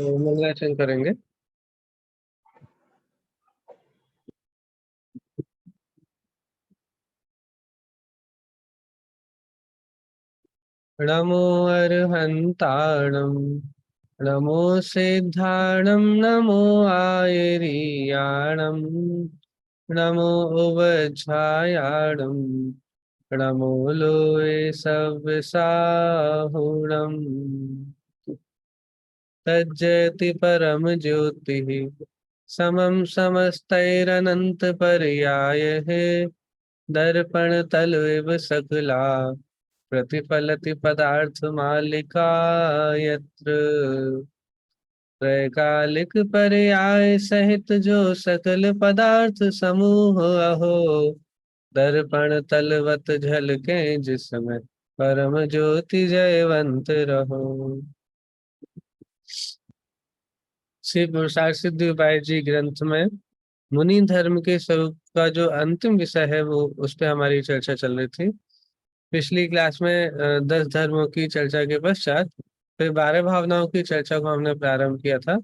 तो मंगलाचरण करेंगे। नमो अर्हन्ताणं नमो सिद्धाणं नमो आयर्याणं नमो उवज्झायाणं नमो लोये सव्यसाहुणम् तज्जयति परम ज्योतिः समं समस्तैरनन्तपर्यायः दर्पण तलविव सकला प्रतिफलति पदार्थमालिका यत्र त्रैकालिक पर्याय सहित जो सकल पदार्थ समूह अहो दर्पण तलवत झलके जिसमें परम ज्योति जयवंत रहो। श्री पुरुषार्थ सिद्धि उपाय जी ग्रंथ में मुनि धर्म के स्वरूप का जो अंतिम विषय है वो उस पे हमारी चर्चा चल रही थी। पिछली क्लास में 10 धर्मों की चर्चा के पश्चात फिर 12 भावनाओं की चर्चा को हमने प्रारंभ किया था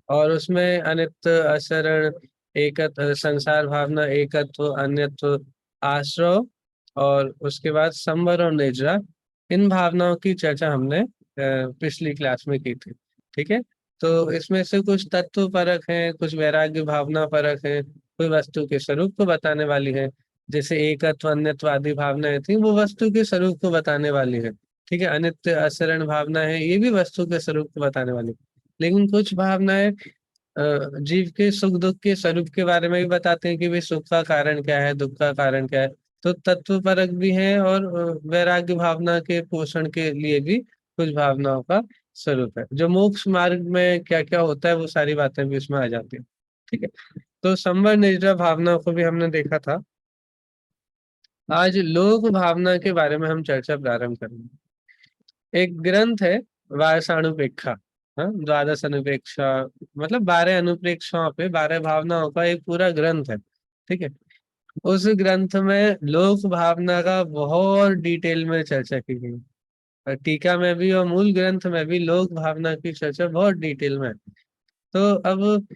और उसमें अनित्य, असरण, एकत्व, संसार भावना, एकत्व, अन्यत्व, आश्रव और उसके बाद संवर और निद्रा, इन भावनाओं की चर्चा हमने पिछली क्लास में की थी। ठीक है, तो इसमें से कुछ तत्व परक हैं, कुछ वैराग्य भावना परक हैं, कोई वस्तु के स्वरूप को बताने वाली है। जैसे एकत्व, अन्यत्व आदि भावनाएं थी वो वस्तु के स्वरूप को बताने वाली है। ठीक है, अनित्य, असरण भावना है ये भी वस्तु के स्वरूप को बताने वाली है। लेकिन कुछ भावनाएं जीव के सुख दुख के स्वरूप के बारे में भी बताते हैं कि भाई सुख का कारण क्या है, दुख का कारण क्या है। तो तत्व परक भी है और वैराग्य भावना के पोषण के लिए भी कुछ भावनाओं का स्वरूप है। जो मोक्ष मार्ग में क्या क्या होता है वो सारी बातें भी उसमें आ जाती है। ठीक है, तो संवर निद्रा भावना को भी हमने देखा था। आज लोक भावना के बारे में हम चर्चा प्रारंभ करेंगे। एक ग्रंथ है वारसाणुपेक्षा, हाँ, द्वादश अनुपेक्षा, मतलब 12 अनुप्रेक्षाओं पे 12 भावनाओं का एक पूरा ग्रंथ है। ठीक है, उस ग्रंथ में लोक भावना का बहुत डिटेल में चर्चा की गई है। और टीका में भी और मूल ग्रंथ में भी लोक भावना की चर्चा बहुत डिटेल में है। तो अब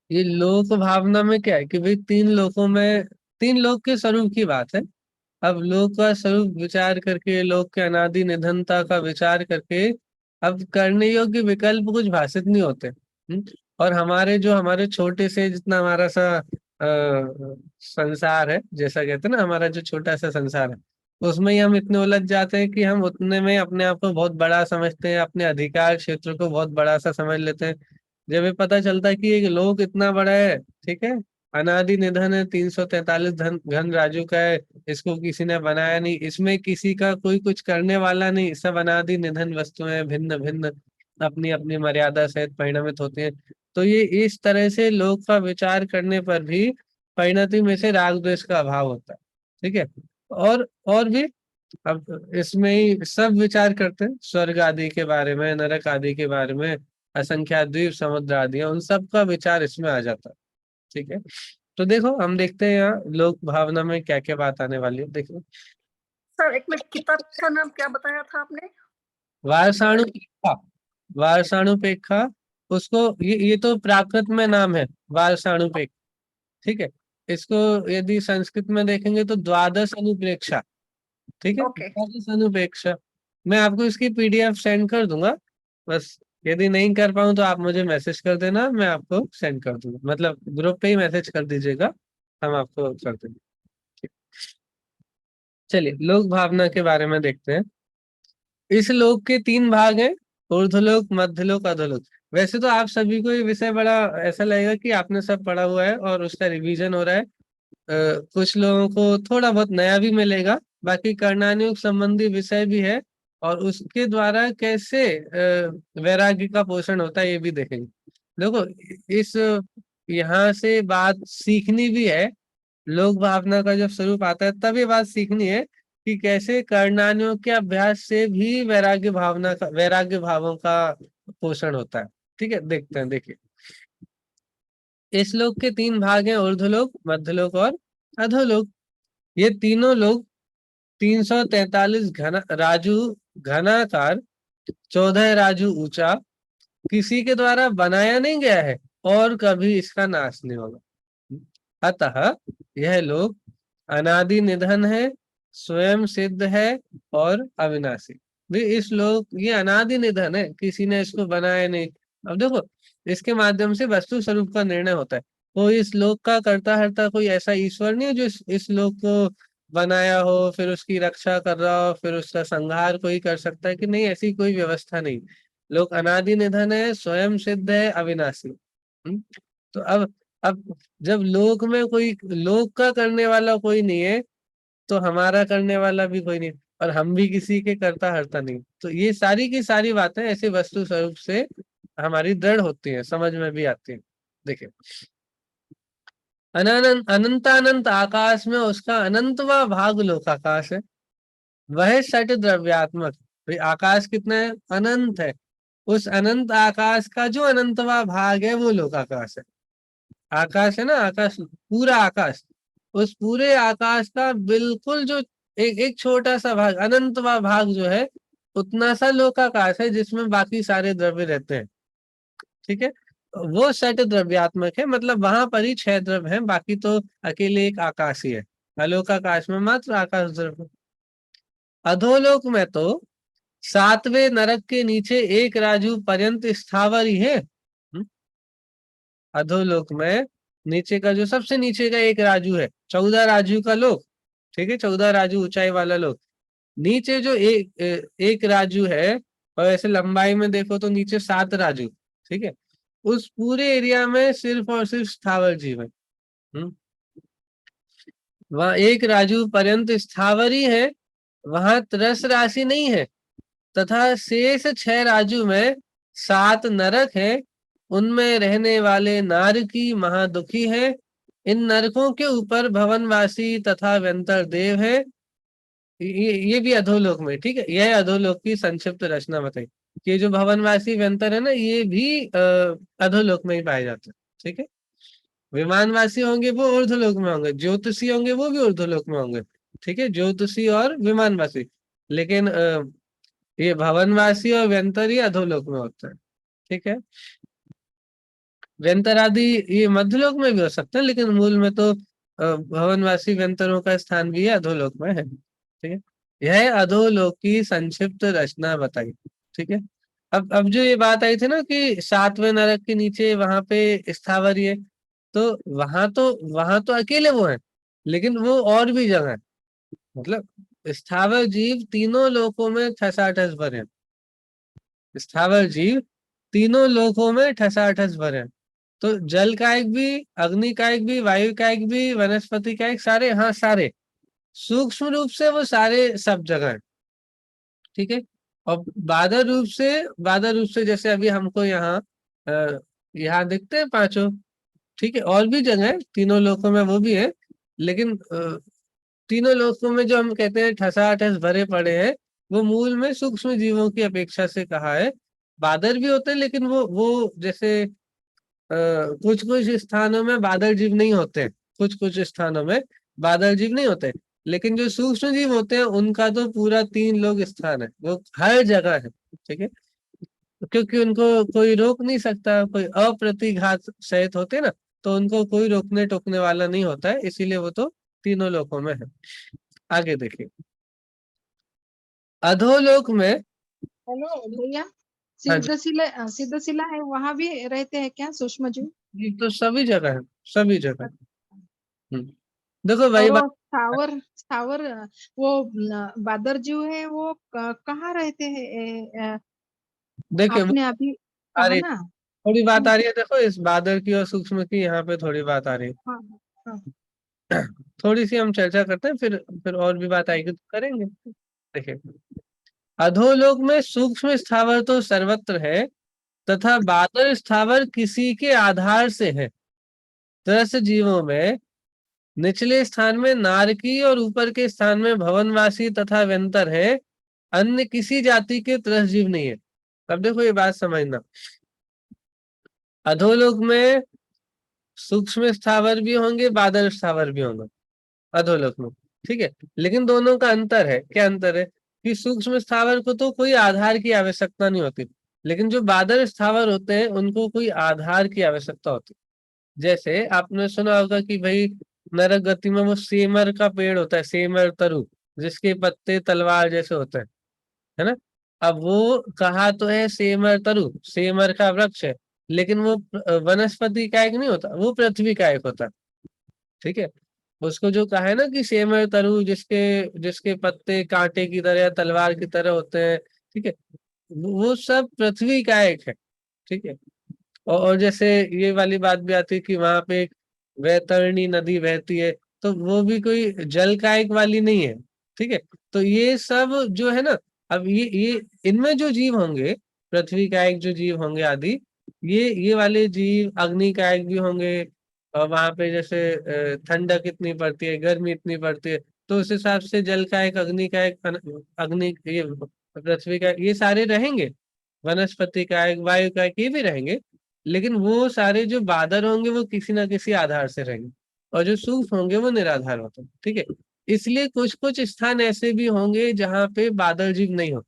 ये लोक भावना में क्या है कि भाई तीन लोकों में, तीन लोक के स्वरूप की बात है। अब लोक का स्वरूप विचार करके, लोक के अनादि निधनता का विचार करके अब करने योग्य विकल्प कुछ भाषित नहीं होते। और हमारे जो हमारे छोटे से जितना हमारा सा संसार है, जैसा कहते हैं ना, हमारा जो छोटा सा संसार है उसमें ही हम इतने उलझ जाते हैं कि हम उतने में अपने आप को बहुत बड़ा समझते हैं, अपने अधिकार क्षेत्र को बहुत बड़ा सा समझ लेते हैं। जब ये पता चलता है कि एक लोक इतना बड़ा है, ठीक है, अनादि निधन है, 343 धन घन राजू का है, इसको किसी ने बनाया नहीं, इसमें किसी का कोई कुछ करने वाला नहीं, सब अनादि निधन वस्तुएं भिन्न भिन्न अपनी अपनी मर्यादा सहित परिणमित होती हैं। तो ये इस तरह से लोक का विचार करने पर भी परिणति में से राग द्वेष का अभाव होता है। ठीक है, और भी अब इसमें ही सब विचार करते हैं, स्वर्ग आदि के बारे में, नरक आदि के बारे में, असंख्या द्वीप समुद्र आदि है, उन सब का विचार इसमें आ जाता है। ठीक है, तो देखो हम देखते हैं यहाँ लोक भावना में क्या क्या बात आने वाली है। देखो सर एक मिनट, किताब का नाम क्या बताया था आपने? वारसाणुपेक्षा, वारसाणुपेक्षा, उसको ये तो प्राकृत में नाम है वारसाणुपेक्षा। ठीक है, इसको यदि संस्कृत में देखेंगे तो द्वादश अनुप्रेक्षा। ठीक है, ओके, द्वादश अनुप्रेक्षा। मैं आपको इसकी पीडीएफ सेंड कर दूंगा। बस यदि नहीं कर पाऊँ तो आप मुझे मैसेज कर देना, मैं आपको सेंड कर दूंगा, मतलब ग्रुप पे ही मैसेज कर दीजिएगा, हम आपको कर देंगे। ठीक। चलिए लोक भावना के बारे में देखते हैं। इस लोक के तीन भाग हैं, ऊर्ध्वलोक, मध्यलोक, अधोलोक। वैसे तो आप सभी को ये विषय बड़ा ऐसा लगेगा कि आपने सब पढ़ा हुआ है और उसका रिवीजन हो रहा है। कुछ लोगों को थोड़ा बहुत नया भी मिलेगा। बाकी कर्णानुयोग संबंधी विषय भी है और उसके द्वारा कैसे वैराग्य का पोषण होता है ये भी देखेंगे। देखो इस यहाँ से बात सीखनी भी है। लोक भावना का जब स्वरूप आता है तब ये बात सीखनी है कि कैसे कर्णानुयोग के अभ्यास से भी वैराग्य भावना का, वैराग्य भावों का पोषण होता है। ठीक है, देखते हैं। देखिए इस लोक के तीन भाग हैं, ऊर्ध्वलोक, मध्यलोक और अधोलोक। ये तीनों लोग 343 घना राजू घनाकार, 14 राजू ऊंचा, किसी के द्वारा बनाया नहीं गया है और कभी इसका नाश नहीं होगा। अतः यह लोक अनादि निधन है, स्वयं सिद्ध है और अविनाशी। भी इस लोक ये अनादि निधन है, किसी ने इसको बनाया नहीं। अब देखो, इसके माध्यम से वस्तु स्वरूप का निर्णय होता है। तो इस लोक का करता हरता कोई ऐसा ईश्वर नहीं है जो इस लोक को बनाया हो, फिर उसकी रक्षा कर रहा हो, फिर उसका संहार कोई कर सकता है कि नहीं, ऐसी कोई व्यवस्था नहीं। लोक अनादि निधन है, स्वयं सिद्ध है, अविनाशी। तो अब जब लोक में कोई लोक का करने वाला कोई नहीं है, तो हमारा करने वाला भी कोई नहीं, और हम भी किसी के करता हरता नहीं। तो ये सारी की सारी बातें ऐसे वस्तु स्वरूप से हमारी दृढ़ होती हैं, समझ में भी आती है। देखिए, अनंत अनंतानंत आकाश में उसका अनंतवा भाग लोकाकाश है। वह षट द्रव्यात्मक, भाई आकाश कितना है? अनंत है। उस अनंत आकाश का जो अनंतवा भाग है वो लोकाकाश है। आकाश है ना, आकाश, पूरा आकाश, उस पूरे आकाश का बिल्कुल जो एक एक छोटा सा भाग, अनंतवा भाग जो है, उतना सा लोकाकाश है जिसमें बाकी सारे द्रव्य रहते हैं। ठीक है, वो षट द्रव्यात्मक है, मतलब वहां पर ही 6 द्रव्य हैं, बाकी तो अकेले एक आकाश ही है। अलोकाकाश में मात्र आकाश द्रव्य। अधोलोक में तो 7वें नरक के नीचे एक राजू पर्यंत स्थावर ही है। अधोलोक में नीचे का जो सबसे नीचे का एक राजू है, 14 राजू का लोक। ठीक है, 14 राजू ऊंचाई वाला लोक। नीचे जो एक राजू है, और ऐसे लंबाई में देखो तो नीचे 7 राजू। ठीक है, उस पूरे एरिया में सिर्फ और सिर्फ स्थावर जीव है। वहां एक राजू पर्यंत स्थावर ही है, वहां रस राशि नहीं है। तथा शेष 6 राजू में 7 नरक है, उनमें रहने वाले नारकी महादुखी है। इन नरकों के ऊपर भवनवासी तथा व्यंतर देव है। ये भी अधोलोक में। ठीक है, यह अधोलोक की संक्षिप्त रचना बताई कि ये जो भवनवासी व्यंतर है ना, ये भी अधोलोक में ही पाए जाते हैं। ठीक है, विमानवासी होंगे वो ऊर्ध्वलोक में होंगे, ज्योतिषी होंगे वो भी ऊर्ध्वलोक में होंगे। ठीक है, ज्योतिषी और विमानवासी। लेकिन ये भवनवासी और व्यंतर ही अधोलोक में होता है। ठीक है, व्यंतर आदि ये मध्यलोक में भी हो सकते हैं, लेकिन मूल में तो भवनवासी व्यंतरों का स्थान भी है अधोलोक में है। ठीक है, यह अधोलोक की संक्षिप्त रचना बताई। ठीक है, अब जो ये बात आई थी ना कि 7वें नरक के नीचे वहां पे स्थावर ही है, तो वहां तो अकेले वो है, लेकिन वो और भी जगह है। मतलब स्थावर जीव तीनों लोकों में ठसाठस भरे हैं। स्थावर जीव तीनों लोकों में ठसाठस भरे हैं। तो जल कायक भी, अग्नि कायक भी, वायु कायक भी, वनस्पति कायक, सारे, हाँ सारे, सूक्ष्म रूप से वो सारे सब जगह है। ठीक है, और बादल रूप से जैसे अभी हमको यहाँ दिखते हैं पांचों। ठीक है, और भी जगह है तीनों लोकों में, वो भी है, लेकिन तीनों लोकों में जो हम कहते हैं ठसाठस भरे पड़े हैं, वो मूल में सूक्ष्म जीवों की अपेक्षा से कहा है। बादल भी होते हैं, लेकिन वो जैसे कुछ कुछ स्थानों में बादल जीव नहीं होते, कुछ कुछ स्थानों में बादल जीव नहीं होते, लेकिन जो सूक्ष्म जीव होते हैं उनका तो पूरा 3 लोग स्थान है, वो हर जगह है। ठीक है, क्योंकि उनको कोई रोक नहीं सकता, कोई अप्रतिघात सहित होते ना, तो उनको कोई रोकने टोकने वाला नहीं होता है, इसीलिए वो तो तीनों लोकों में है। आगे देखिए, अधोलोक में, हेलो भैया, हाँ जी, सिद्धशिला है, वहां भी रहते हैं क्या सूक्ष्म जीव? ये तो सभी जगह है, सभी जगह। देखो वही और बात। वो स्थावर स्थावर वो बादर जीव है, वो कहाँ रहते हैं? देखिए, आपने अभी आ कहा रही, ना। थोड़ी बात आ रही है, देखो इस बादल की और सूक्ष्म की, यहाँ पे थोड़ी बात आ रही हाँ हाँ है। थोड़ी सी हम चर्चा करते हैं, फिर और भी बात आएगी तो करेंगे। देखिए, अधोलोक में सूक्ष्म स्थावर तो सर्वत्र है, तथा बादल स्थावर किसी के आधार से है। 10 जीवों में निचले स्थान में नारकी और ऊपर के स्थान में भवनवासी तथा व्यंतर है, अन्य किसी जाति के 10 जीव नहीं है। अब देखो ये बात समझना, अधोलोक में सूक्ष्म स्थावर भी होंगे, बादल स्थावर भी होंगे अधोलोक में। ठीक है, लेकिन दोनों का अंतर है, क्या अंतर है कि सूक्ष्म स्थावर को तो कोई आधार की आवश्यकता नहीं होती, लेकिन जो बादल स्थावर होते हैं उनको कोई आधार की आवश्यकता होती है। जैसे आपने सुना होगा कि भाई नरक गति में वो सेमर का पेड़ होता है, सेमर तरु, जिसके पत्ते तलवार जैसे होते हैं, है ना। अब वो कहा तो है सेमर तरु, सेमर का वृक्ष है, लेकिन वो वनस्पति का एक नहीं होता, वो पृथ्वी का एक होता है। ठीक है, उसको जो कहा है ना कि सेमर तरु, जिसके जिसके पत्ते कांटे की तरह या तलवार की तरह होते हैं, ठीक है, वो सब पृथ्वी का एक है। ठीक है, और जैसे ये वाली बात भी आती है कि वहां पे एक वैतरणी नदी बहती है, तो वो भी कोई जल कायक वाली नहीं है। ठीक है, तो ये सब जो है ना, अब ये इनमें जो जीव होंगे, पृथ्वी कायक जो जीव होंगे आदि, ये वाले जीव अग्नि कायक भी होंगे। और वहां पे जैसे ठंडक इतनी पड़ती है, गर्मी इतनी पड़ती है, तो उस हिसाब से जल कायक, अग्नि कायक, अग्नि, ये पृथ्वी का, ये सारे रहेंगे। वनस्पति कायक, वायु कायक, ये भी रहेंगे। लेकिन वो सारे जो बादल होंगे वो किसी ना किसी आधार से रहेंगे, और जो सूक्ष्म होंगे वो निराधार होते हैं। ठीक है, इसलिए कुछ कुछ स्थान ऐसे भी होंगे जहाँ पे बादल जीव नहीं हो,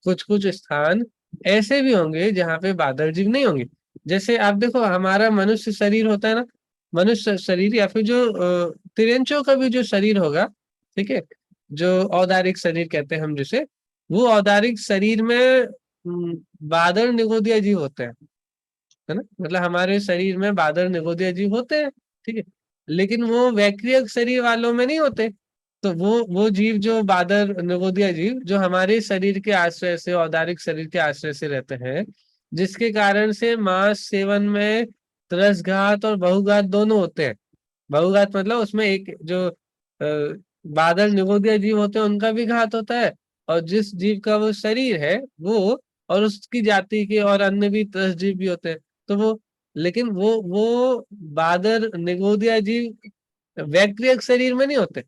कुछ कुछ स्थान ऐसे भी होंगे जहाँ पे बादल जीव नहीं होंगे। जैसे आप देखो, हमारा मनुष्य शरीर होता है ना, मनुष्य शरीर, या फिर जो तिरंचों का भी जो शरीर होगा, ठीक है, जो औदारिक शरीर कहते हैं हम जिसे, वो औदारिक शरीर में बादल निगोदिया जीव होते हैं, है ना। मतलब हमारे शरीर में बादल निगोदिया जीव होते हैं। ठीक है, लेकिन वो वैक्रियक शरीर वालों में नहीं होते। तो वो जीव, जो बादल निगोदिया जीव, जो हमारे शरीर के आश्रय से, औदारिक शरीर के आश्रय से रहते हैं, जिसके कारण से मांस सेवन में त्रसघात और बहुघात दोनों होते हैं। बहुघात मतलब उसमें एक जो बादल निगोदिया जीव होते हैं उनका भी घात होता है, और जिस जीव का वो शरीर है वो, और उसकी जाति के और अन्य भी त्रस जीव भी होते हैं। तो वो, लेकिन वो बादल निगोदिया जीव वैक्रियक शरीर में नहीं होते।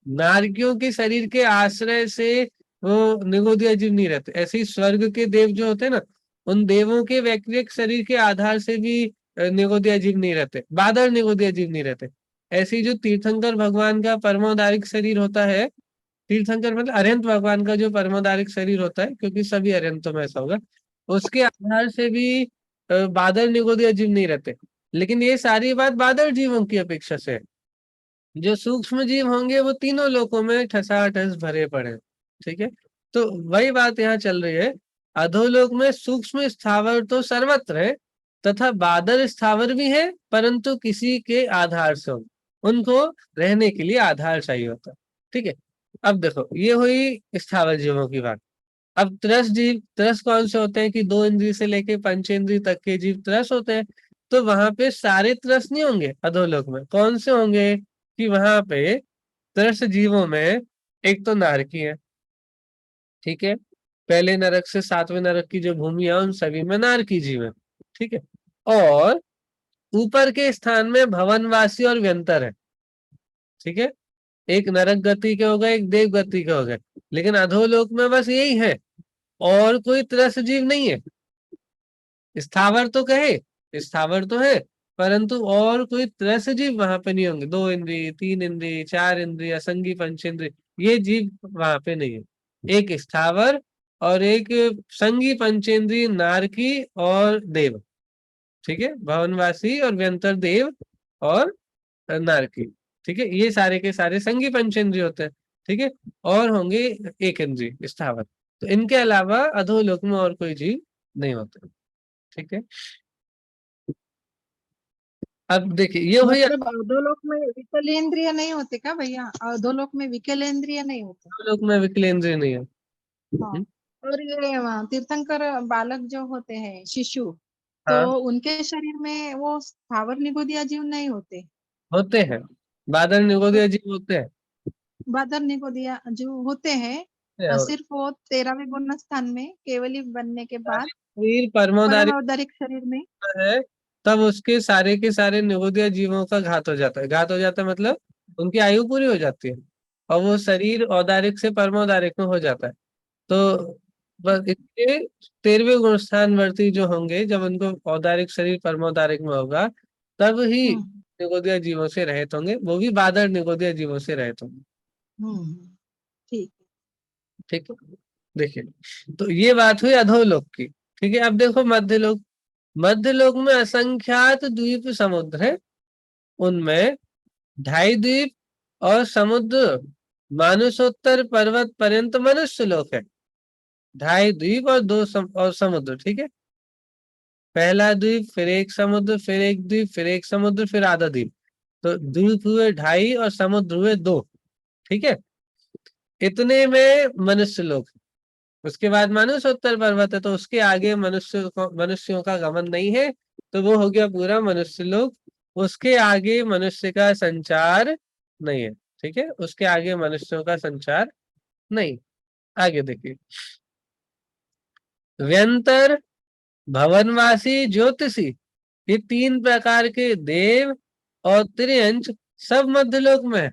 नारकियों के शरीर के आश्रय से वो निगोदिया जीव नहीं रहते। ऐसे ही स्वर्ग के देव जो होते हैं ना, उन देवों के वैक्रियक शरीर के आधार से भी निगोदिया जीव नहीं रहते, बादल निगोदिया जीव नहीं रहते। ऐसे ही जो तीर्थंकर भगवान का परमोदारिक शरीर होता है, तीर्थंकर मतलब अरिहंत भगवान का जो परमोदारिक शरीर होता है, क्योंकि सभी अरिहंतों में ऐसा होगा, उसके आधार से भी बादल निगोदिया जीव नहीं रहते। लेकिन ये सारी बात बादल जीवों की अपेक्षा से है। जो सूक्ष्म जीव होंगे वो तीनों लोकों में ठसाठस भरे पड़े हैं। ठीक है, तो वही बात यहाँ चल रही है। अधोलोक में सूक्ष्म स्थावर तो सर्वत्र है, तथा बादल स्थावर भी है, परंतु किसी के आधार से होंगे, उनको रहने के लिए आधार चाहिए होता है। ठीक है, अब देखो, ये हुई स्थावर जीवों की बात। अब त्रस जीव, त्रस कौन से होते हैं कि 2 इंद्रिय से लेके पंचेंद्रिय तक के जीव त्रस होते हैं। तो वहां पे सारे त्रस नहीं होंगे अधोलोक में, कौन से होंगे कि वहां पे त्रस जीवों में एक तो नारकी है। ठीक है, पहले नरक से 7वें नरक की जो भूमि है उन सभी में नारकी जीव है। ठीक है, और ऊपर के स्थान में भवनवासी और व्यंतर है। ठीक है, एक नरक गति के हो गए, एक देव गति के हो गए, लेकिन अधोलोक में बस यही है, और कोई त्रस जीव नहीं है। स्थावर तो कहे, स्थावर तो है, परंतु और कोई त्रस जीव वहां पे नहीं होंगे। 2 इंद्रिय, 3 इंद्रिय, 4 इंद्रिय, असंगी पंचेंद्रिय, ये जीव वहां पे नहीं है। एक स्थावर और एक संगी पंचेंद्रिय नारकी और देव। ठीक है, भवनवासी और व्यंतर देव और नारकी। ठीक है, ये सारे के सारे संगी पंचेंद्रिय होते हैं। ठीक है, और होंगे एक इंद्रिय स्थावर। तो इनके अलावा अधोलोक में और कोई जीव नहीं होते। ठीक है, अब देखिए ये हुई मतलब अधोलोक में विकलेंद्रिय नहीं होते क्या भैया? अधोलोक में विकलेंद्रिय नहीं होते? अधोलोक में विकलेंद्रिय नहीं है। हाँ। और ये तीर्थंकर बालक जो होते हैं, शिशु, तो हाँ, उनके शरीर में वो स्थावर निगोदिया जीव नहीं होते? होते हैं, बादल तो निगोदिया जीव होते हैं। बादर निगोदिया जो होते हैं, सिर्फ वो 13वें गुण स्थान में केवली बनने के बाद शरीर परमोदारी परम औदारिक शरीर में। है, तब उसके सारे के सारे निगोदिया जीवों का घात हो जाता है। घात हो जाता है मतलब उनकी आयु पूरी हो जाती है, और वो शरीर औदारिक से परमोदारिक में हो जाता है। तो बस इसके 13वें गुण स्थान वर्ती जो होंगे, जब उनको औदारिक शरीर परमोदारिक में होगा, तब ही हम्म निगोदिया जीवों से रहित होंगे, वो भी बादल निगोदिया जीवों से रहित होंगे। हम्म, ठीक। ठीक है, देखिए, तो ये बात हुई अधोलोक की। ठीक है, अब देखो मध्यलोक। मध्यलोक में असंख्यात द्वीप समुद्र है, उनमें 2.5 द्वीप और समुद्र मानुषोत्तर पर्वत पर्यंत मनुष्य लोक है। 2.5 द्वीप और और समुद्र। ठीक है, पहला द्वीप, फिर एक समुद्र, फिर एक द्वीप, फिर एक समुद्र, फिर आधा द्वीप। तो द्वीप हुए 2.5 और समुद्र हुए 2। ठीक है, इतने में मनुष्य लोग। उसके बाद मानुषोत्तर पर्वत है, तो उसके आगे मनुष्यों का गमन नहीं है, तो वो हो गया पूरा मनुष्य लोक। उसके आगे मनुष्य का संचार नहीं है। ठीक है, उसके आगे मनुष्यों का संचार नहीं। आगे देखिए, व्यंतर, भवनवासी, ज्योतिषी, ये 3 प्रकार के देव और त्रियंच सब मध्यलोक में है।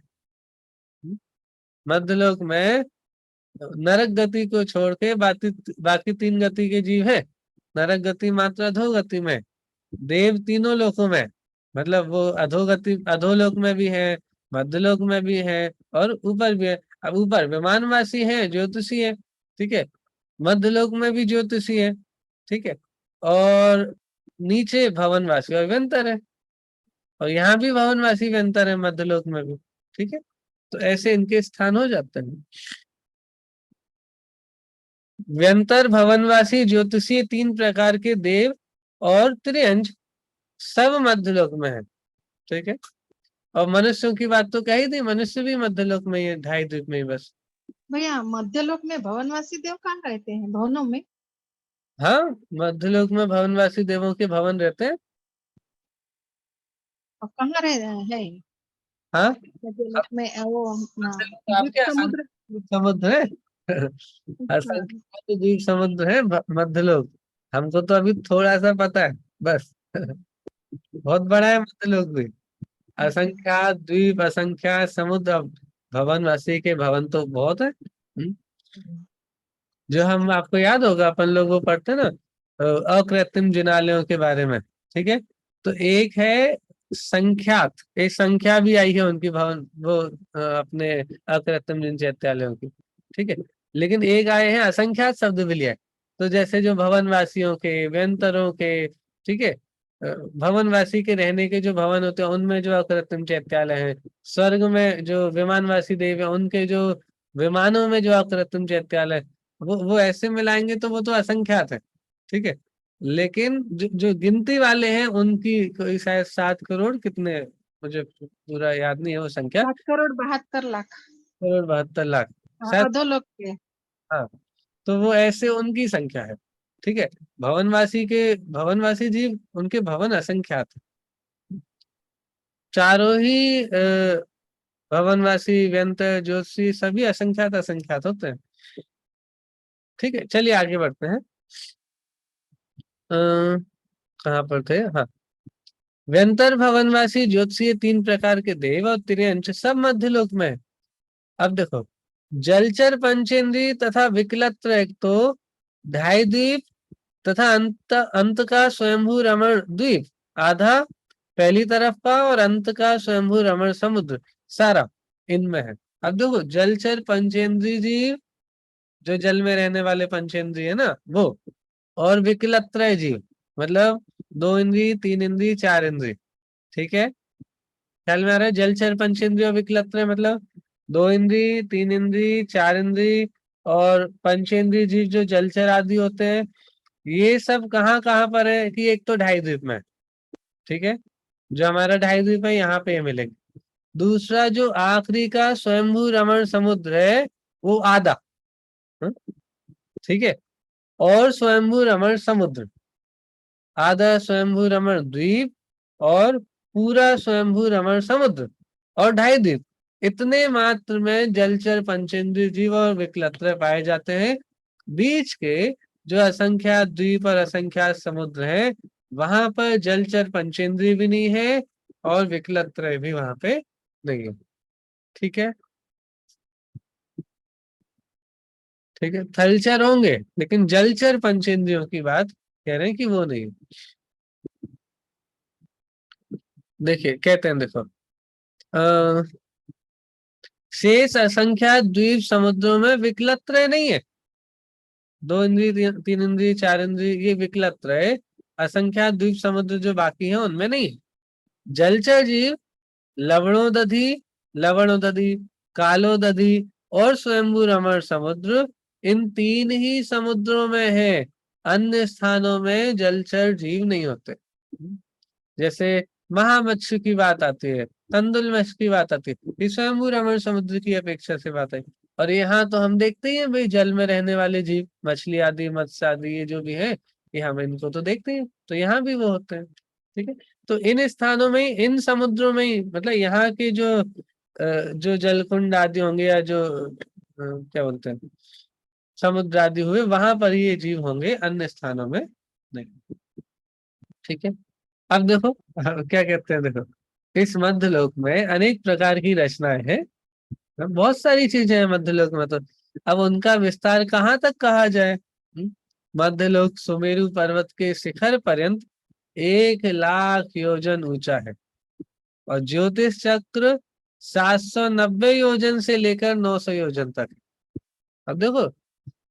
मध्यलोक में नरक गति को छोड़ के बाकी 3 गति के जीव है। नरक गति मात्र अधोगति में, देव तीनों लोकों में, मतलब वो अधोलोक में भी है, मध्यलोक में भी है और ऊपर भी है। अब ऊपर विमानवासी है, ज्योतिषी है। ठीक है, मध्यलोक में भी ज्योतिषी है। ठीक है, और नीचे भवनवासी और व्यंतर है, और यहाँ भी भवनवासी व्यंतर है मध्यलोक में भी। ठीक है, तो ऐसे इनके स्थान हो जाते हैं। व्यंतर, भवनवासी, ज्योतिषी 3 प्रकार के देव और त्रियंज सब मध्यलोक में है। ठीक है, और मनुष्यों की बात तो कही थी, मनुष्य भी मध्यलोक में ही है, 2.5 द्वीप में ही बस। भैया मध्यलोक में भवनवासी देव कहाँ रहते हैं? भवनों में? हाँ, मध्यलोक में भवनवासी देवों के भवन रहते हैं। और कहाँ रह है? हाँ, मध्यलोक में वो अपना मध्यलोक द्वीप आपके समुद्र। असंख्य समुद्र है। अच्छा। असंख्य द्वीप समुद्र है मध्यलोक। हमको तो अभी थोड़ा सा पता है बस। बहुत बड़ा है मध्यलोक भी। असंख्यात द्वीप, असंख्यात समुद्र। अब भवनवासी के भवन तो बहुत है। जो हम, आपको याद होगा अपन लोग वो पढ़ते ना अकृत्रिम जिनालयों के बारे में। ठीक है, तो एक है संख्यात, एक संख्या भी आई है उनकी भवन, वो अपने अकृत्रिम जिन चैत्यालयों की। ठीक है, लेकिन एक आए हैं असंख्यात शब्द भी लिया है। तो जैसे जो भवनवासियों के, व्यंतरों के, ठीक है, भवनवासी के रहने के जो भवन होते हैं उनमें जो अकृत्रिम चैत्यालय है, स्वर्ग में जो विमानवासी देव है उनके जो विमानों में जो अकृत्रिम चैत्यालय, वो ऐसे मिलाएंगे तो वो तो असंख्यात है। ठीक है, लेकिन जो गिनती वाले हैं उनकी कोई शायद 7 करोड़ कितने, मुझे पूरा याद नहीं है वो संख्या। 7,72,00,000। 7 करोड़ 72 लाख शायद। अधोलोक के। हाँ, तो वो ऐसे उनकी संख्या है। ठीक है, भवनवासी जीव, उनके भवन असंख्यात है। चारों ही भवनवासी, व्यंत, ज्योतिषी सभी असंख्यात असंख्यात होते हैं। ठीक है, चलिए आगे बढ़ते हैं। कहाँ पर थे? हाँ, व्यंतर, भवनवासी, ज्योतिषीय 3 प्रकार के देव और त्रियंश सब मध्यलोक में है। अब देखो, जलचर, पंचेंद्रिय तथा विकलत्र एक तो 2.5 द्वीप तथा अंत का स्वयंभू रमण द्वीप आधा, पहली तरफ का और अंत का स्वयंभू रमण समुद्र सारा इनमें है। अब देखो, जलचर पंचेंद्रिय जीव, जो जल में रहने वाले पंचेंद्रिय है ना वो, और विकलत्रय जीव, मतलब 2 इंद्रिय, 3 इंद्रिय, 4 इंद्रिय। ठीक है, ख्याल में आ रहा है? जलचर पंचेंद्रिय और विकलत्रय मतलब 2 इंद्रिय, 3 इंद्रिय, 4 इंद्रिय और पंचेंद्रिय जीव जो जलचर आदि होते हैं। ये सब कहाँ कहाँ पर है कि एक तो 2.5 द्वीप में है। ठीक है, जो हमारा 2.5 द्वीप है यहाँ पे मिलेंगे। दूसरा जो आखिरी का स्वयंभू रमण समुद्र है वो आधा। हम्म, ठीक है, और स्वयंभू रमण समुद्र आधा, स्वयंभू रमण द्वीप और पूरा स्वयंभू रमण समुद्र और 2.5 द्वीप, इतने मात्र में जलचर पंचेंद्रिय जीव और विकलत्र पाए जाते हैं। बीच के जो असंख्यात द्वीप और असंख्यात समुद्र है वहां पर जलचर पंचेंद्रिय भी नहीं है और विकलत्र भी वहां पे नहीं है। ठीक है, ठीक है, थलचर होंगे लेकिन जलचर पंचेंद्रियों की बात कह रहे हैं कि वो नहीं। देखिए, कहते हैं, देखो, अः शेष असंख्यात द्वीप समुद्रों में विकलत्र नहीं है। 2 इंद्रिय, 3 इंद्रिय, 4 इंद्रिय, ये विकलत रहे। असंख्यात द्वीप समुद्र जो बाकी है उनमें नहीं। जलचर जीव लवणोदधि, लवणोदधि, कालोदधि और स्वयंभू रमण समुद्र, इन 3 ही समुद्रों में है। अन्य स्थानों में जलचर जीव नहीं होते। जैसे महामत्स्य की बात आती है, तंदुल मत्स्य की बात आती है, ये स्वयंभू रमण समुद्र की अपेक्षा से बात है। और यहाँ तो हम देखते ही हैं भाई, जल में रहने वाले जीव, मछली आदि, मत्स्य आदि, ये जो भी है, ये हम इनको तो देखते हैं, तो यहाँ भी वो होते हैं। ठीक है, तो इन स्थानों में ही, इन समुद्रों में ही, मतलब यहाँ के जो जलकुंड आदि होंगे, या जो क्या बोलते हैं, समुद्र आदि हुए, वहां पर ही ये जीव होंगे, अन्य स्थानों में नहीं। ठीक है, अब देखो क्या कहते हैं, देखो इस मध्यलोक में अनेक प्रकार की रचनाएं हैं, बहुत सारी चीजें हैं मध्यलोक में। तो अब उनका विस्तार कहाँ तक कहा जाए। मध्यलोक सुमेरु पर्वत के शिखर पर्यंत 1 लाख योजन ऊंचा है, और ज्योतिष चक्र 790 योजन से लेकर 900 योजन तक। अब देखो,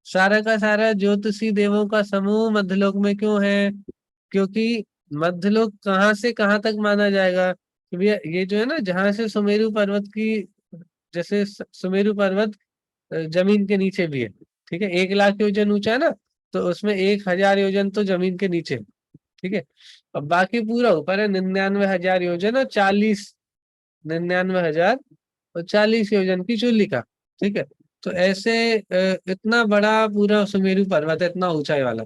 सारा का सारा ज्योतिषी देवों का समूह मध्यलोक में क्यों है? क्योंकि मध्यलोक कहाँ से कहाँ तक माना जाएगा कि भैया, ये जो है ना, जहां से सुमेरु पर्वत की, जैसे सुमेरु पर्वत जमीन के नीचे भी है। ठीक है, 1 लाख योजन ऊंचा है ना, तो उसमें 1000 योजन तो जमीन के नीचे है। ठीक है, अब बाकी पूरा ऊपर है, 99,000 योजन और 99,040 योजन की चूलिका। ठीक है, तो ऐसे इतना बड़ा पूरा सुमेरु पर्वत है, इतना ऊंचाई वाला।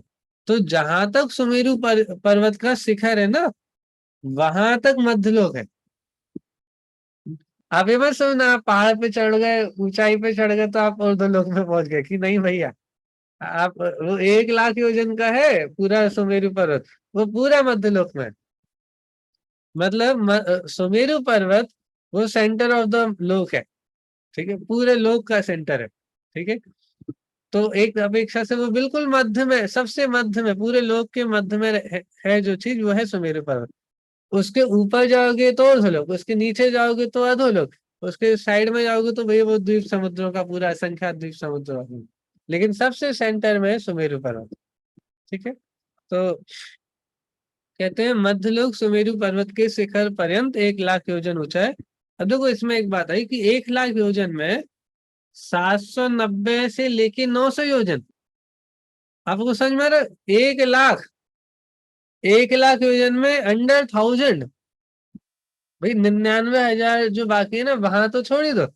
तो जहां तक सुमेरु पर्वत का शिखर है ना, वहां तक मध्यलोक है। आप ये मत सोचना आप पहाड़ पे चढ़ गए, ऊंचाई पे चढ़ गए तो आप ऊर्ध्वलोक में पहुंच गए, कि नहीं भैया। आप, वो 1 लाख योजन का है पूरा सुमेरु पर्वत, वो पूरा मध्यलोक में है। मतलब सुमेरु पर्वत वो सेंटर ऑफ द लोक है। ठीक है, पूरे लोक का सेंटर है। ठीक है, तो एक अपेक्षा से वो बिल्कुल मध्य में, सबसे मध्य में, पूरे लोक के मध्य में है जो चीज, वो है सुमेरु पर्वत। उसके ऊपर जाओगे तो ऊर्ध्वलोक, उसके नीचे जाओगे तो अधोलोक, उसके साइड में जाओगे तो भैया वो द्वीप समुद्रों का पूरा असंख्यात द्वीप समुद्र है। लेकिन सबसे सेंटर में है सुमेरु पर्वत। ठीक है, तो कहते हैं मध्यलोक सुमेरु पर्वत के शिखर पर्यंत 1 लाख योजन ऊंचा है। अब देखो, इसमें एक बात आई कि 1 लाख योजन में 790 से लेके 900 योजन। आपको समझ में आ रहा है? 1 लाख, 1 लाख योजन में अंडर 1000। भाई 99,000 जो बाकी है ना, वहां तो छोड़ ही दो,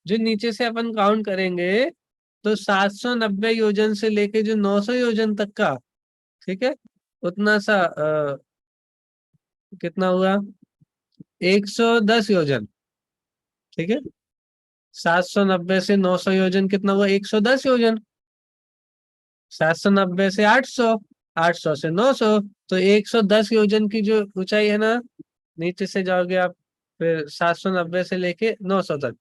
जो नीचे से अपन काउंट करेंगे, तो 790 योजन से लेके जो 900 योजन तक का, ठीक है, उतना सा कितना हुआ, 110 योजन। ठीक है, 790 से 900 योजन कितना हुआ, 110 योजन। 790 से 800, 800 से 900, तो 110 योजन की जो ऊंचाई है ना, नीचे से जाओगे आप, फिर 790 से लेके 900 तक,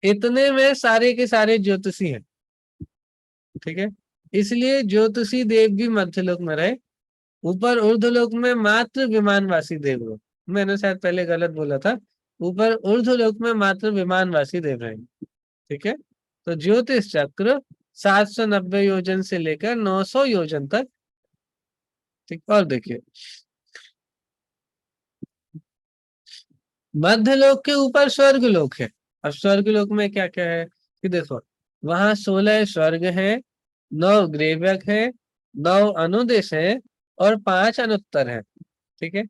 इतने में सारे के सारे ज्योतिषी हैं। ठीक है, इसलिए ज्योतिषी देव भी मध्यलोक में रहे। ऊपर ऊर्ध्वलोक में मात्र विमानवासी देव लोग, मैंने शायद पहले गलत बोला था, ऊपर ऊर्ध्वलोक में मात्र विमानवासी देव रहे। ठीक है, तो ज्योतिष चक्र 790 योजन से लेकर 900 योजन तक। ठीक, और देखिए मध्यलोक के ऊपर स्वर्गलोक है। अब स्वर्गलोक में क्या क्या है कि देखो, वहां 16 स्वर्ग है, 9 ग्रेवक है, 9 अनुदेश है, और 5 अनुत्तर है। ठीक है,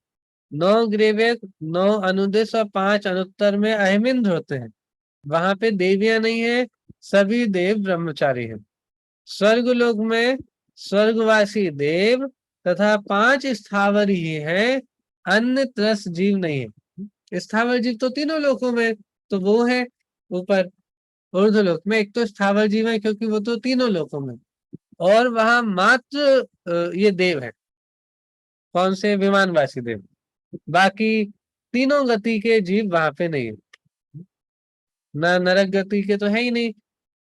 9 ग्रेवक, 9 अनुदेश और 5 अनुत्तर में अहमिंद्र होते हैं। वहां पे देवियां नहीं है, सभी देव ब्रह्मचारी हैं। स्वर्गलोक में स्वर्गवासी देव तथा 5 स्थावर ही है, अन्य त्रस जीव नहीं है। स्थावर जीव तो तीनों लोकों में, तो वो है ऊपर ऊर्ध्वलोक में। एक तो स्थावर जीव है क्योंकि वो तो तीनों लोकों में, और वहां मात्र ये देव है। कौन से? विमानवासी देव। बाकी तीनों गति के जीव वहां पे नहीं है, ना नरक गति के तो है ही नहीं,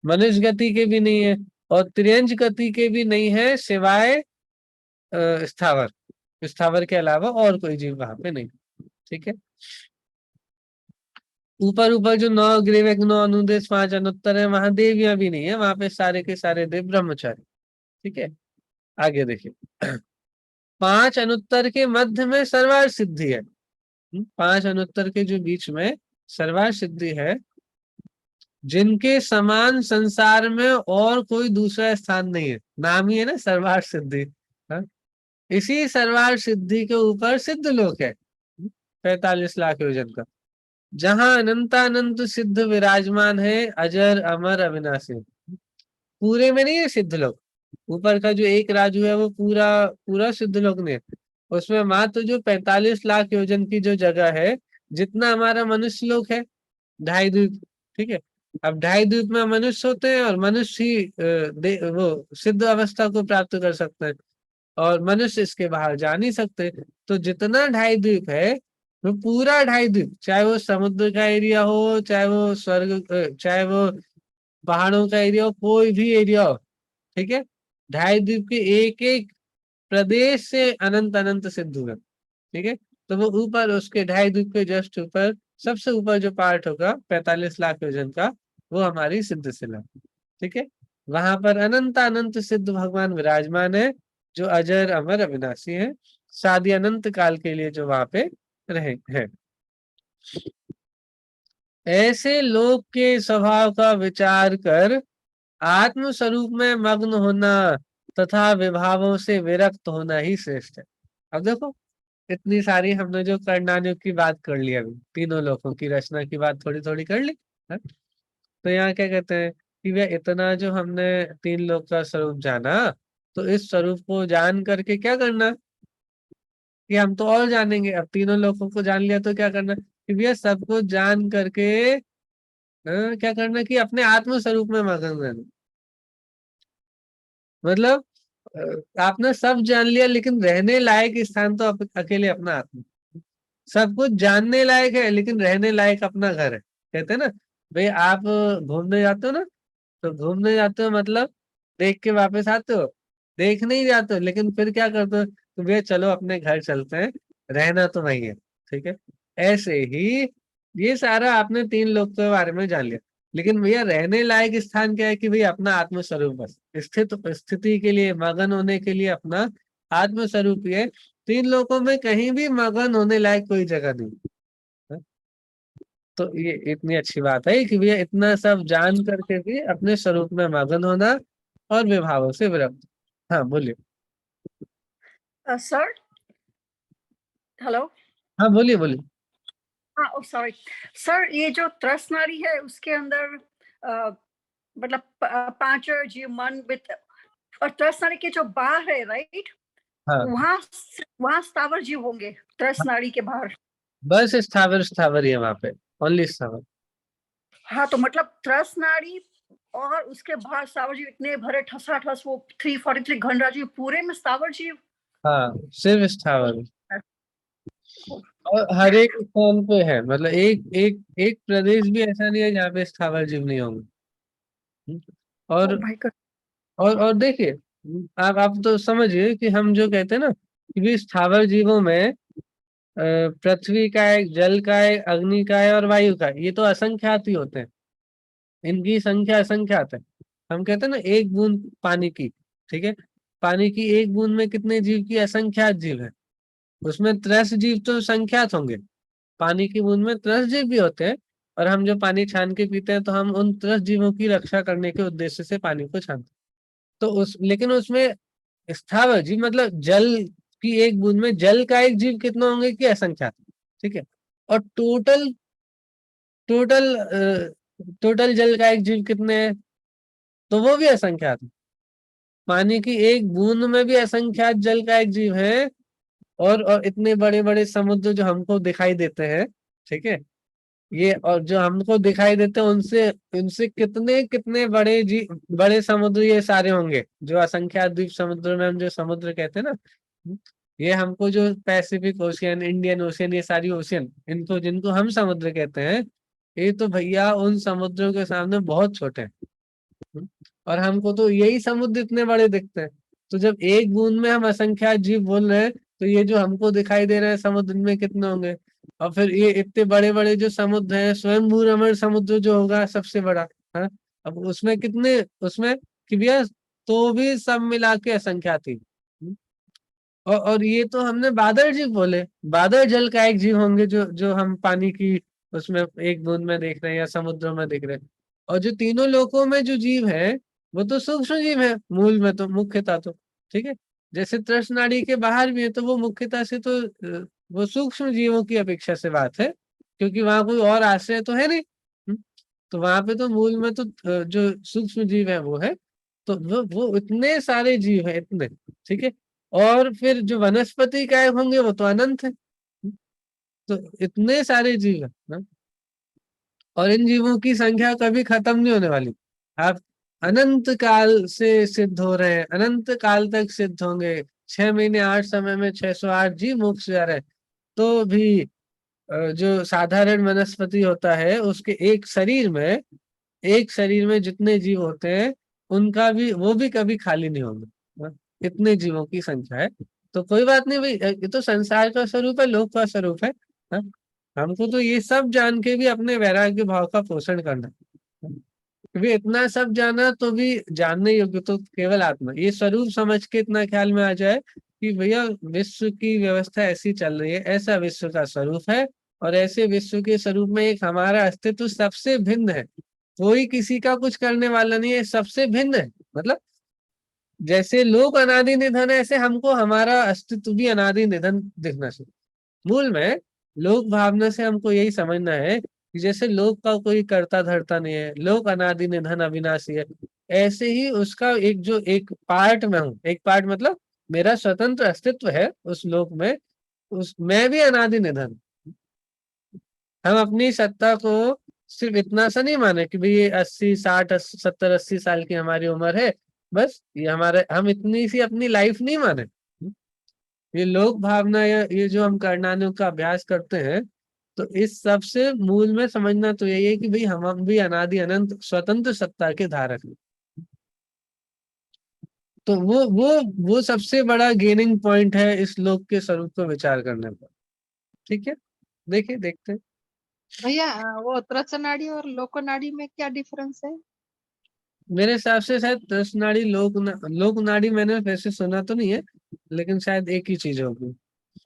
मनुष्य गति के भी नहीं है, और त्रियंज गति के भी नहीं है, सिवाय स्थावर। स्थावर के अलावा और कोई जीव वहां पे नहीं। ठीक है, ऊपर ऊपर जो 9 ग्रीवेक, 9 अनुदेश, 5 अनुत्तर है, वहां देवियां भी नहीं है, वहां पे सारे के सारे देव ब्रह्मचारी। ठीक है, आगे देखिए। 5 अनुत्तर के मध्य में सर्वार्थ सिद्धि है। 5 अनुत्तर के जो बीच में सर्वार्थ सिद्धि है, जिनके समान संसार में और कोई दूसरा स्थान नहीं है। नाम ही है ना सर्वार्थ सिद्धि। हाँ? इसी सर्वार्थ सिद्धि के ऊपर सिद्ध लोक है 45 लाख योजन का, जहां अनंतानंत सिद्ध विराजमान है, अजर अमर अविनाशी। पूरे में नहीं है सिद्ध लोक, ऊपर का जो एक राजू है वो पूरा पूरा सिद्ध लोक नहीं है। उसमें मात्र जो 45 लाख योजन की जो जगह है, जितना हमारा मनुष्य लोक है, 2.5 द्वीप। ठीक है, अब 2.5 द्वीप में मनुष्य होते हैं और मनुष्य ही वो सिद्ध अवस्था को प्राप्त कर सकते हैं, और मनुष्य इसके बाहर जा नहीं सकते। तो जितना 2.5 द्वीप है, वो पूरा 2.5 द्वीप, चाहे वो समुद्र का एरिया हो, चाहे वो स्वर्ग चाहे वो पहाड़ों का एरिया हो, कोई भी एरिया हो, ठीक है, 2.5 द्वीप के एक एक प्रदेश से अनंत अनंत सिद्ध हुए। ठीक है, तो वो ऊपर उसके 2.5 द्वीप के जस्ट ऊपर सबसे ऊपर जो पार्ट होगा 45 लाख योजन का, वो हमारी सिद्ध शिला। ठीक है, वहां पर अनंत अनंत सिद्ध भगवान विराजमान है, जो अजर अमर अविनाशी है, शादी अनंत काल के लिए जो वहां पे रहे हैं। ऐसे लोक के स्वभाव का विचार कर आत्म स्वरूप में मग्न होना तथा विभावों से विरक्त होना ही श्रेष्ठ है। अब देखो, इतनी सारी हमने जो करनानियों की बात कर ली, अभी तीनों लोकों की रचना की बात थोड़ी थोड़ी कर ली है? तो यहाँ क्या कहते हैं कि वह इतना जो हमने 3 लोक का स्वरूप जाना, तो इस स्वरूप को जान करके क्या करना कि हम तो और जानेंगे। अब तीनों लोकों को जान लिया तो क्या करना कि भैया सबको जान करके क्या करना कि अपने आत्म स्वरूप में मगन रहना। मतलब आपने सब जान लिया, लेकिन रहने लायक स्थान तो अकेले अपना आत्मा। सब कुछ जानने लायक है, लेकिन रहने लायक अपना घर है। कहते हैं ना भाई, आप घूमने जाते हो ना, तो घूमने जाते हो मतलब देख के वापस आते हो, देख नहीं जाते हो, लेकिन फिर क्या करते हो तो भैया चलो अपने घर चलते हैं, रहना तो वही है। ठीक है, ऐसे ही ये सारा आपने 3 लोग के बारे में जान लिया, लेकिन भैया रहने लायक स्थान क्या है कि भाई अपना आत्म स्वरूप, बस स्थिति के लिए मगन होने के लिए अपना आत्म स्वरूप ही है। 3 लोगों में कहीं भी मगन होने लायक कोई जगह नहीं है। तो ये इतनी अच्छी बात है कि भैया इतना सब जान करके भी अपने स्वरूप में मगन होना और विभावों से विरक्त। हाँ बोलिए। Sir, hello. हाँ बोलिए बोलिए। हाँ, ओ सॉरी सर, ये जो त्रसनारी है उसके अंदर मतलब 5 जीव मन वित्त, और त्रसनारी के जो बाहर है, राइट, हाँ वहां वहां स्थावर जीव होंगे त्रसनारी के बाहर। बस स्थावर स्थावर ही है वहां पे, ओनली स्थावर। हाँ, तो मतलब त्रसनारी और उसके बाहर स्थावर जीव इतने भरे ठसाठस, वो 343 घनराजी पूरे में स्थावर जीव। हाँ सिर्फ स्थावर, और हर एक स्थान पे है, मतलब एक एक एक प्रदेश भी ऐसा नहीं है जहाँ पे स्थावर जीव नहीं होंगे। ओ और भाई का। और देखिए, आप तो समझिए कि हम जो कहते हैं ना कि भी स्थावर जीवों में पृथ्वी का है, जल का है, अग्नि का है और वायु का है, ये तो असंख्यात ही होते हैं, इनकी संख्या असंख्यात है। हम कहते हैं ना एक बूंद पानी की, ठीक है, पानी की एक बूंद में कितने जीव की असंख्यात जीव है, उसमें 83 जीव तो संख्यात होंगे। पानी की बूंद में 83 जीव भी होते हैं, और हम जो पानी छान के पीते हैं तो हम उन 83 जीवों की रक्षा करने के उद्देश्य से पानी को छानते हैं। तो उस लेकिन उसमें स्थावर जीव मतलब जल की एक बूंद में जल का एक जीव कितना होंगे कि असंख्यात। ठीक है, और टोटल टोटल जल का एक जीव कितने हैं, तो वो भी असंख्यात है। पानी की एक बूंद में भी असंख्यात जल का एक जीव है, और इतने बड़े बड़े समुद्र जो हमको दिखाई देते हैं, ठीक है, ये और जो हमको दिखाई देते हैं उनसे उनसे कितने कितने बड़े समुद्र ये सारे होंगे, जो असंख्यात द्वीप समुद्र में हम जो समुद्र कहते हैं ना, ये हमको जो पैसिफिक ओशियन, इंडियन ओशियन, ये सारी ओशियन, इनको जिनको हम समुद्र कहते हैं, ये तो भैया उन समुद्रों के सामने बहुत छोटे हैं। और हमको तो यही समुद्र इतने बड़े दिखते हैं। तो जब एक बूंद में हम असंख्यात जीव बोल रहे हैं, तो ये जो हमको दिखाई दे रहे हैं समुद्र में कितने होंगे। और फिर ये इतने बड़े बड़े जो समुद्र हैं, स्वयंभू रमण समुद्र जो होगा सबसे बड़ा, हाँ, अब उसमें कितने, उसमें कि भैया तो भी सब मिला के असंख्या थी। और ये तो हमने बादल जीव बोले, बादल जल का एक जीव होंगे जो जो हम पानी की उसमें एक बूंद में देख रहे हैं या समुद्र में देख रहे हैं। और जो तीनों लोकों में जो जीव है वो तो सूक्ष्म जीव है, मूल में तो मुख्यतः तो, ठीक है। जैसे तृष्ण नाड़ी के बाहर भी है तो वो मुख्यतः से तो वो सूक्ष्म जीवों की अपेक्षा से बात है, क्योंकि वहां कोई और आश्रय तो है नहीं। तो वहां पे तो मूल में तो जो सूक्ष्म जीव है वो है। तो वो इतने सारे जीव है इतने, ठीक है। और फिर जो वनस्पति काय होंगे वो तो अनंत है। तो इतने सारे जीव है ना? और इन जीवों की संख्या कभी खत्म नहीं होने वाली। आप अनंत काल से सिद्ध हो रहे हैं, अनंत काल तक सिद्ध होंगे। 6 महीने 8 समय में 608 जीव मोक्ष जा रहे हैं। तो भी जो साधारण वनस्पति होता है उसके एक शरीर में जितने जीव होते हैं उनका भी वो भी कभी खाली नहीं होंगे। हाँ, इतने जीवों की संख्या है। तो कोई बात नहीं भाई, ये तो संसार का स्वरूप है, लोक का स्वरूप है। हाँ, हमको तो ये सब जान के भी अपने वैराग्य भाव का पोषण करना है। क्योंकि इतना सब जाना तो भी जानने योग्य तो केवल आत्मा, ये स्वरूप समझ के इतना ख्याल में आ जाए कि भैया विश्व की व्यवस्था ऐसी चल रही है, ऐसा विश्व का स्वरूप है। और ऐसे विश्व के स्वरूप में एक हमारा अस्तित्व सबसे भिन्न है, कोई किसी का कुछ करने वाला नहीं है, सबसे भिन्न है। मतलब जैसे लोक अनादि निधन है, ऐसे हमको हमारा अस्तित्व भी अनादि निधन दिखना चाहिए। मूल में लोक भावना से हमको यही समझना है कि जैसे लोक का कोई कर्ता धर्ता नहीं है, लोक अनादि निधन अविनाशी है, ऐसे ही उसका एक जो एक पार्ट में हूँ, एक पार्ट मतलब मेरा स्वतंत्र अस्तित्व है उस लोक में, उस मैं भी अनादि निधन। हम अपनी सत्ता को सिर्फ इतना सा नहीं माने कि भाई ये 80 60 70 80 साल की हमारी उम्र है, बस ये हमारे हम इतनी सी अपनी लाइफ नहीं माने। ये लोक भावना या ये जो हम करनानियों का अभ्यास करते हैं, तो इस सब से मूल में समझना तो यही है कि भाई हम भी अनादि अनंत स्वतंत्र सत्ता के धारक हैं। तो वो सबसे बड़ा गेनिंग पॉइंट है इस लोक के स्वरूप को विचार करने पर। ठीक है, देखिए देखते हैं। भैया वो त्रचनाड़ी और लोकनाड़ी में क्या डिफरेंस है? मेरे हिसाब से शायद तृष्णाड़ी लोक नाड़ी मैंने वैसे सुना तो नहीं है, लेकिन शायद एक ही चीज होगी।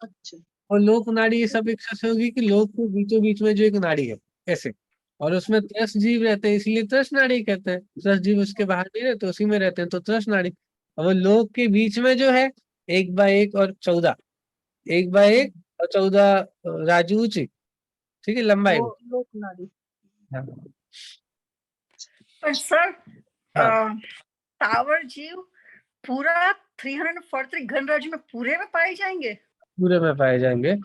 अच्छा। और लोक नाड़ी इस अपेक्षा से होगी कि लोक के बीचों बीच में जो एक नाड़ी है ऐसे, और उसमें 10 जीव रहते हैं इसलिए तृष नाड़ी कहते हैं। 10 जीव उसके बाहर नहीं रहते, उसी में रहते हैं तो तृष नाड़ी। और वो लोक के बीच में जो है 1 बाय 1 और 14, 1 बाय 1 और 14 राजू ऊंची, ठीक है, लंबाई वो में। लोकनाड़ी। हाँ पर सर हाँ, टावर जीव पूरा 343 घन राज्य में पूरे में पाए जाएंगे? पूरे में पाए जाएंगे,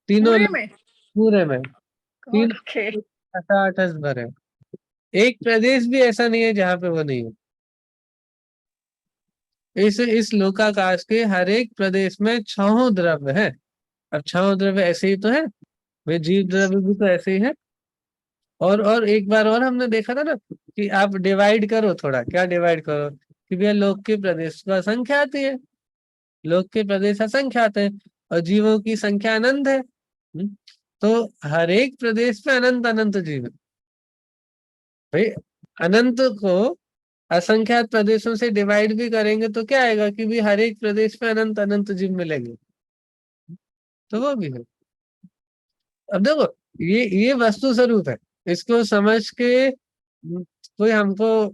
तीनों पूरे में? पूरे में। तीन ओके। 8 भर है, एक प्रदेश भी ऐसा नहीं है जहाँ पे वो नहीं है। इस लोकाकाश के हर एक प्रदेश में 6 द्रव्य है। अब 6 द्रव्य ऐसे ही तो है, वे जीव द्रव्य भी तो ऐसे ही है। और एक बार और हमने देखा था ना कि आप डिवाइड करो थोड़ा, क्या डिवाइड करो कि भैया लोक के प्रदेश का संख्या आती है, लोक के प्रदेश असंख्यात है और जीवों की संख्या अनंत है। तो हर एक प्रदेश में अनंत अनंत जीव है। भाई अनंत को असंख्यात प्रदेशों से डिवाइड भी करेंगे तो क्या आएगा कि भी हर एक प्रदेश में अनंत अनंत जीव मिलेंगे। तो वो भी है। अब देखो ये वस्तु स्वरूप है, इसको समझ के कोई हमको,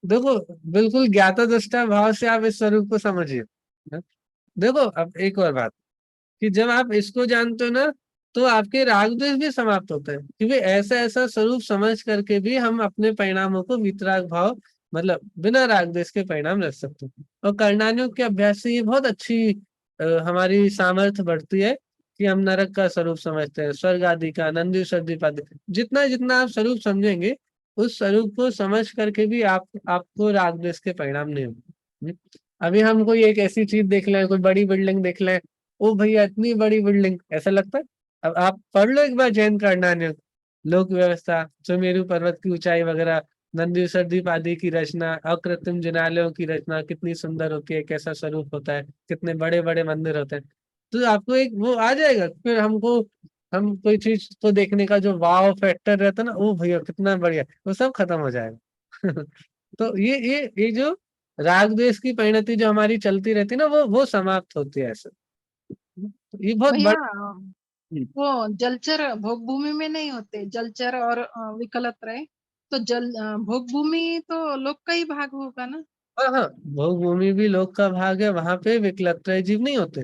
देखो बिल्कुल ज्ञाता दृष्टा भाव से आप इस स्वरूप को समझिए। हाँ? देखो अब एक और बात कि जब आप इसको जानते हो ना तो आपके राग द्वेष भी समाप्त होते हैं, क्योंकि ऐसा ऐसा स्वरूप समझ करके भी हम अपने परिणामों को वितराग भाव मतलब बिना राग द्वेष के परिणाम रख सकते हैं। और करणानियों के अभ्यास से ये बहुत अच्छी हमारी सामर्थ्य बढ़ती है कि हम नरक का स्वरूप समझते हैं, स्वर्ग आदि का, नंदी सर्दीप आदि, जितना जितना आप स्वरूप समझेंगे उस स्वरूप को समझ करके भी आपको राग द्वेष के परिणाम नहीं होंगे। अभी हम कोई एक ऐसी चीज देख लें, कोई बड़ी बिल्डिंग देख लें, ओ भैया इतनी बड़ी बिल्डिंग, ऐसा लगता है। अब आप पढ़ लो एक बार जैन करणान्य, लोक व्यवस्था, सुमेरु पर्वत की ऊंचाई वगैरह, नंदी सरदीप आदि की रचना, अकृत्रिम जिनालयों की रचना कितनी सुंदर होती है, कैसा स्वरूप होता है, कितने बड़े बड़े मंदिर होते हैं। तो आपको एक वो आ जाएगा, फिर हमको हम कोई चीज को देखने का जो वाव फैक्टर रहता है ना, ओ भैया कितना बढ़िया, वो सब खत्म हो जाएगा। तो ये जो राग द्वेष की परिणति जो हमारी चलती रहती है ना, वो समाप्त होती है ऐसे। ये बहुत भैया बड़ा। वो जलचर भोग भूमि में नहीं होते, जलचर और विकलत्रय, तो भोग भूमि तो लोक का ही भाग होगा ना। हाँ हाँ, भोग भूमि भी लोक का भाग है, वहां पे विकलत्रय जीव नहीं होते।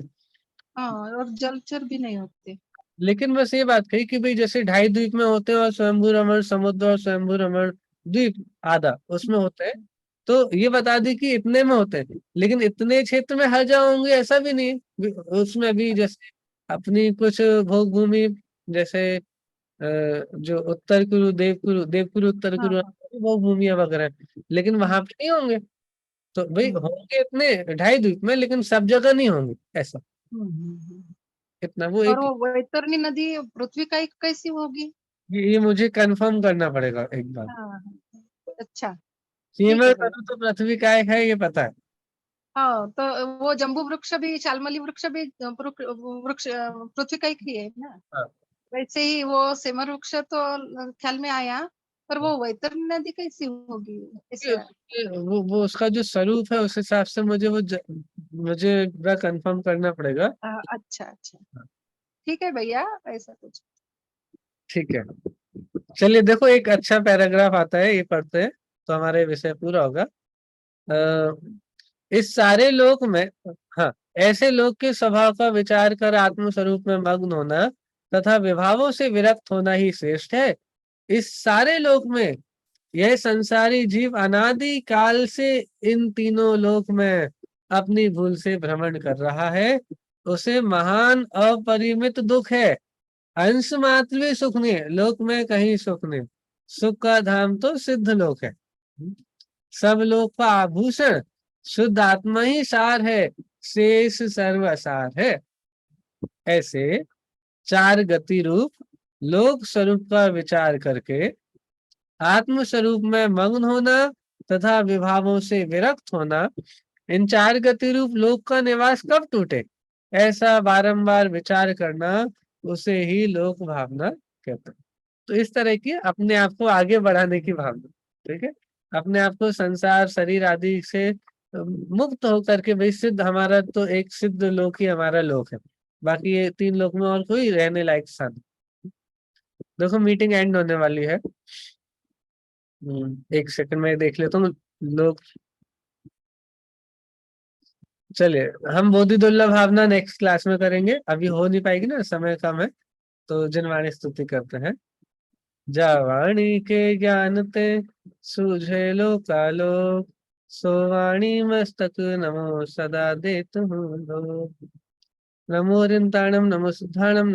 हाँ, और जलचर भी नहीं होते। लेकिन बस ये बात कही कि भाई जैसे ढाई द्वीप में होते हैं और स्वयंभू रमण समुद्र और स्वयंभू रमण द्वीप आधा उसमें होते हैं, तो ये बता दी कि इतने में होते हैं, लेकिन इतने क्षेत्र में हर जगह होंगे ऐसा भी नहीं है। उसमें भी जैसे अपनी कुछ भोग भूमि, जैसे जो उत्तर कुरु देव कुरु उत्तर हाँ कुरु हाँ। भोग भूमिया वगैरह हैं, लेकिन वहां पे नहीं होंगे। तो भाई हम्म, होंगे इतने ढाई द्वीप में, लेकिन सब जगह नहीं होंगे ऐसा। हम्म। इतना वो और एक, वो वैतरणी नदी पृथ्वी का एक कैसी होगी? ये मुझे कंफर्म करना पड़ेगा एक बार। हाँ, अच्छा, ठीक फीमेल है भैया। करूँ तो पृथ्वी का एक है, ये पता है। हाँ, तो वो जम्बू वृक्ष भी, शालमली वृक्ष भी वृक्ष पृथ्वी का एक ही है ना। हाँ, वैसे ही वो सेमर वृक्ष तो ख्याल में आया, पर हाँ। वो वैतरणी नदी कैसी होगी ये- ऐसा? वो उसका जो स्वरूप है उस हिसाब से मुझे मुझे पूरा कंफर्म करना पड़ेगा। अच्छा अच्छा, ठीक है भैया, ऐसा कुछ। ठीक है, चलिए देखो एक अच्छा पैराग्राफ आता है, ये पढ़ते हैं तो हमारे विषय पूरा होगा। इस सारे लोक में, हाँ, ऐसे लोक के स्वभाव का विचार कर आत्म स्वरूप में मग्न होना तथा विभावों से विरक्त होना ही श्रेष्ठ है। इस सारे लोक में यह संसारी जीव अनादि काल से इन तीनों लोक में अपनी भूल से भ्रमण कर रहा है, उसे महान अपरिमित दुख है। अंश मात्र भी सुख नहीं है, लोक में कहीं सुख नहीं। सुख का धाम तो सिद्ध लोक है, सब लोक का आभूषण शुद्ध आत्मा ही सार है, शेष सर्व सार है। ऐसे चार गति रूप लोक स्वरूप का विचार करके आत्म स्वरूप में मग्न होना तथा विभावों से विरक्त होना, इन चार गति रूप लोक का निवास कब टूटे, ऐसा बारंबार विचार करना, उसे ही लोक भावना कहते हैं। तो इस तरह की अपने आप को आगे बढ़ाने की भावना, ठीक है, अपने आप को संसार शरीर आदि से मुक्त होकर के, भाई सिद्ध, हमारा तो एक सिद्ध लोक ही हमारा लोक है, बाकी ये तीन लोक में और कोई रहने लायक स्थान नहीं। देखो मीटिंग एंड होने वाली है। एक सेकंड में देख लेता हूँ लोग। चलिए, हम बोधि दुर्लभ भावना नेक्स्ट क्लास में करेंगे, अभी हो नहीं पाएगी ना, समय कम है। तो जिनवाणी स्तुति करते हैं। जा वाणी के ज्ञान ते सूझे लोकालोक, सो वाणी मस्तक नमो सदा देत हूँ लोक। नमो रिंताणम नमो सुधाणम।